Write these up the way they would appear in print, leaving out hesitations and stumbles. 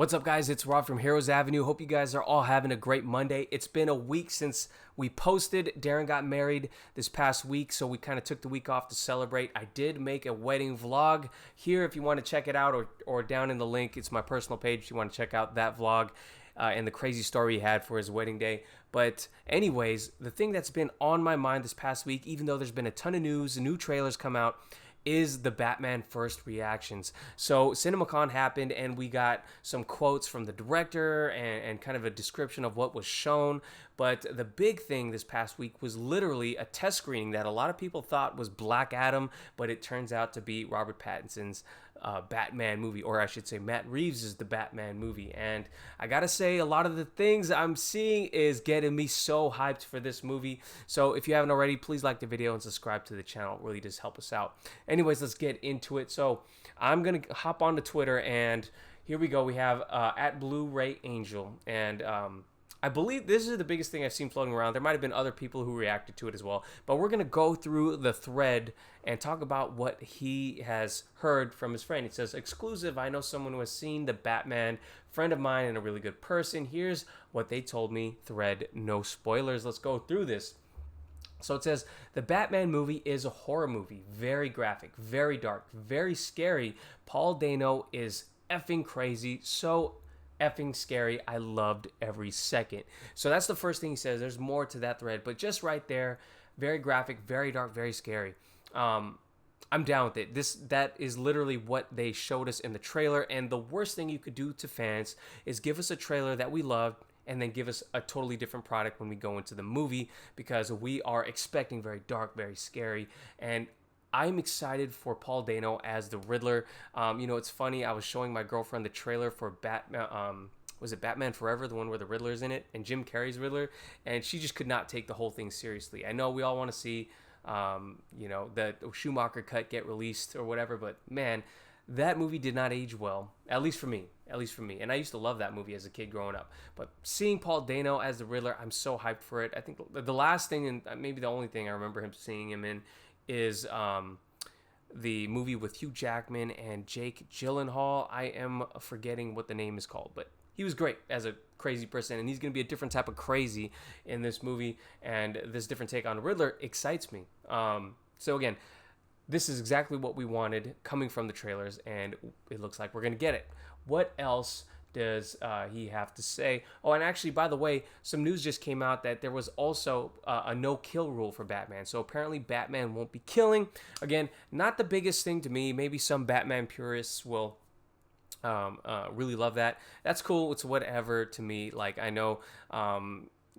What's up, guys? It's Rob from Heroes Avenue. Hope you guys are all having a great Monday. It's been a week since we posted. Darren got married this past week, so we kind of took the week off to celebrate. I did make a wedding vlog here if you want to check it out, or down in the link. It's my personal page if you want to check out that vlog and the crazy story he had for his wedding day. But anyways, the thing that's been on my mind this past week, even though there's been a ton of news, new trailers come out, is the Batman first reactions. So CinemaCon happened and we got some quotes from the director and kind of a description of what was shown. But the big thing this past week was literally a test screening that a lot of people thought was Black Adam, but it turns out to be Robert Pattinson's Batman movie, or I should say Matt Reeves' The Batman movie. And I gotta say, a lot of the things I'm seeing is getting me so hyped for this movie. So if you haven't already, please like the video and subscribe to the channel. It really does help us out. Anyways, let's get into it. So I'm gonna hop onto Twitter, and here we go. We have at Blu-ray Angel, and I believe this is the biggest thing I've seen floating around. There might have been other people who reacted to it as well, but we're going to go through the thread and talk about what he has heard from his friend. It says, exclusive, I know someone who has seen the Batman, friend of mine and a really good person. Here's what they told me. Thread, no spoilers. Let's go through this. So it says, the Batman movie is a horror movie. Very graphic, very dark, very scary. Paul Dano is effing crazy. So effing scary. I loved every second. So that's the first thing he says. There's more to that thread, but just right there, very graphic, very dark, very scary. I'm down with it. That is literally what they showed us in the trailer, and the worst thing you could do to fans is give us a trailer that we loved and then give us a totally different product when we go into the movie, because we are expecting very dark, very scary. And I'm excited for Paul Dano as the Riddler. It's funny. I was showing my girlfriend the trailer for Batman. Was it Batman Forever, the one where the Riddler's in it, and Jim Carrey's Riddler, and she just could not take the whole thing seriously. I know we all want to see, the Schumacher cut get released or whatever, but man, that movie did not age well. At least for me. And I used to love that movie as a kid growing up. But seeing Paul Dano as the Riddler, I'm so hyped for it. I think the last thing, and maybe the only thing I remember seeing him in, is the movie with Hugh Jackman and Jake Gyllenhaal. I am forgetting what the name is called, but he was great as a crazy person, and he's going to be a different type of crazy in this movie, and this different take on Riddler excites me. So again, this is exactly what we wanted coming from the trailers, and it looks like we're going to get it. What else does he have to say? Oh, and actually, by the way, some news just came out that there was also a no-kill rule for Batman. So apparently Batman won't be killing. Again, not the biggest thing to me. Maybe some Batman purists will really love that. That's cool. It's whatever to me. Like, I know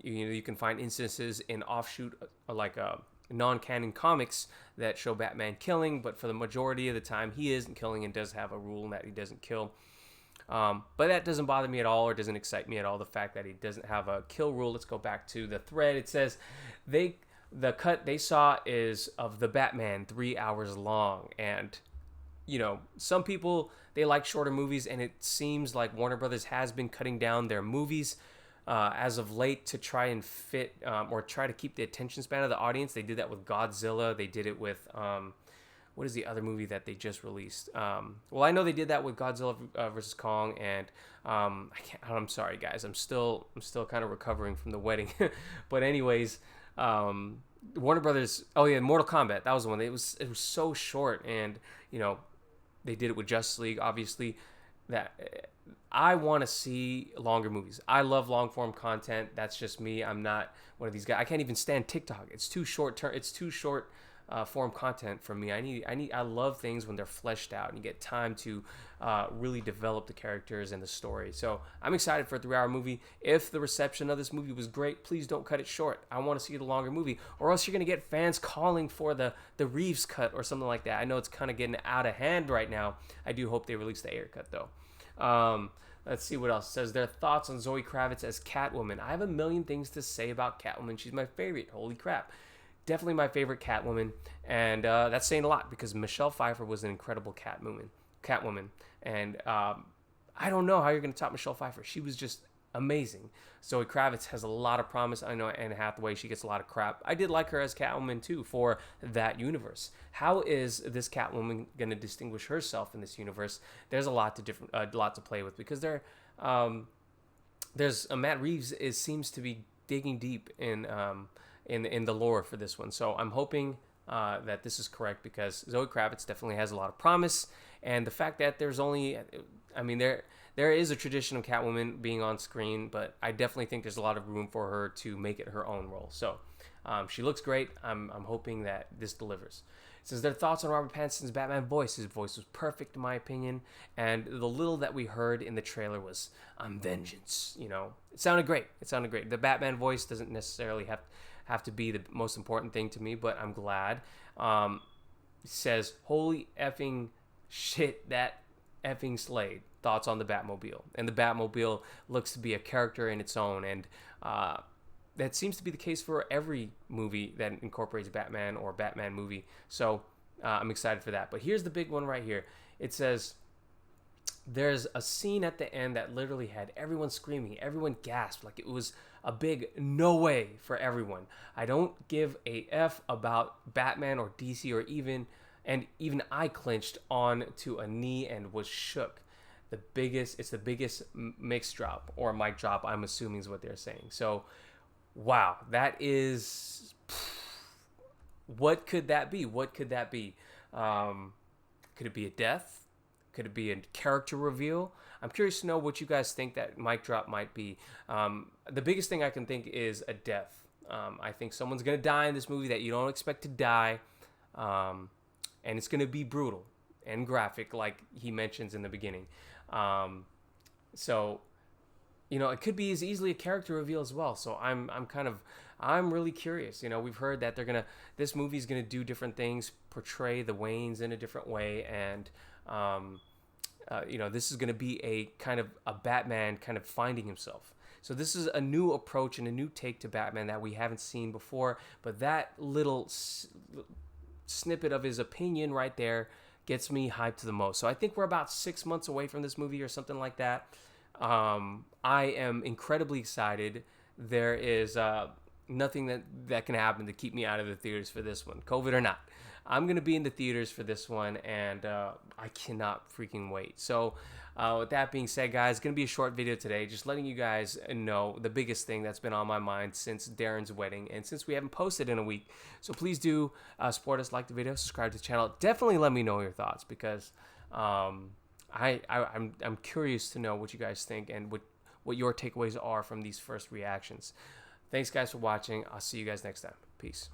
you can find instances in offshoot non-canon comics that show Batman killing, but for the majority of the time he isn't killing and does have a rule that he doesn't kill. But that doesn't bother me at all, or doesn't excite me at all, the fact that he doesn't have a kill rule. Let's go back to the thread. It says the cut they saw is of the Batman 3 hours long, and some people, they like shorter movies, and it seems like Warner Brothers has been cutting down their movies as of late to try and fit or try to keep the attention span of the audience. They did that with Godzilla. They did it with what is the other movie that they just released? Well, I know they did that with Godzilla versus Kong, and I'm sorry, guys. I'm still kind of recovering from the wedding. But anyways, Warner Brothers. Oh yeah, Mortal Kombat. That was the one. It was so short, and they did it with Justice League. Obviously, that I want to see longer movies. I love long form content. That's just me. I'm not one of these guys. I can't even stand TikTok. It's too short term. It's too short form content for me. I love things when they're fleshed out and you get time to really develop the characters and the story. So I'm excited for a 3-hour movie. If the reception of this movie was great, please don't cut it short. I want to see the longer movie, or else you're going to get fans calling for the Reeves cut or something like that. I know it's kind of getting out of hand right now. I do hope they release the Ayer cut though. Let's see what else. It says their thoughts on Zoe Kravitz as Catwoman. I have a million things to say about Catwoman. She's my favorite. Holy crap. Definitely my favorite Catwoman, and that's saying a lot because Michelle Pfeiffer was an incredible Catwoman, and I don't know how you're going to top Michelle Pfeiffer. She was just amazing. Zoe Kravitz has a lot of promise. I know Anne Hathaway, she gets a lot of crap. I did like her as Catwoman too for that universe. How is this Catwoman going to distinguish herself in this universe? There's a lot to play with, because there's Matt Reeves seems to be digging deep in the lore for this one. So I'm hoping that this is correct, because Zoe Kravitz definitely has a lot of promise, and the fact that there's only, I mean, there is a tradition of Catwoman being on screen, but I definitely think there's a lot of room for her to make it her own role. So she looks great. I'm hoping that this delivers. It says their thoughts on Robert Pattinson's Batman voice. His voice was perfect in my opinion, and the little that we heard in the trailer was "I'm vengeance." You know, it sounded great. It sounded great. The Batman voice doesn't necessarily have to be the most important thing to me, but I'm glad. It says, "Holy effing shit, that effing Slade." Thoughts on the Batmobile, and the Batmobile looks to be a character in its own, and that seems to be the case for every movie that incorporates Batman or Batman movie. So I'm excited for that. But here's the big one right here. It says there's a scene at the end that literally had everyone screaming, everyone gasped, like it was a big no way for everyone. I don't give a F about Batman or DC or even I clinched on to a knee and was shook. It's the biggest mix drop or mic drop, I'm assuming is what they're saying. So wow, that is, what could that be? What could that be? Could it be a death? Could it be a character reveal? I'm curious to know what you guys think that mic drop might be. The biggest thing I can think is a death. I think someone's going to die in this movie that you don't expect to die. And it's going to be brutal and graphic, like he mentions in the beginning. So, you know, it could be as easily a character reveal as well. So I'm really curious. You know, we've heard that this movie's gonna do different things, portray the Waynes in a different way, and you know, this is gonna be a kind of a Batman kind of finding himself. So this is a new approach and a new take to Batman that we haven't seen before. But that little snippet of his opinion right there gets me hyped to the most. So I think we're about 6 months away from this movie or something like that. I am incredibly excited. There is nothing that can happen to keep me out of the theaters for this one, COVID or not. I'm going to be in the theaters for this one, and I cannot freaking wait. So with that being said, guys, it's going to be a short video today, just letting you guys know the biggest thing that's been on my mind since Darren's wedding, and since we haven't posted in a week. So please do support us, like the video, subscribe to the channel. Definitely let me know your thoughts, because I'm curious to know what you guys think and what your takeaways are from these first reactions. Thanks, guys, for watching. I'll see you guys next time. Peace.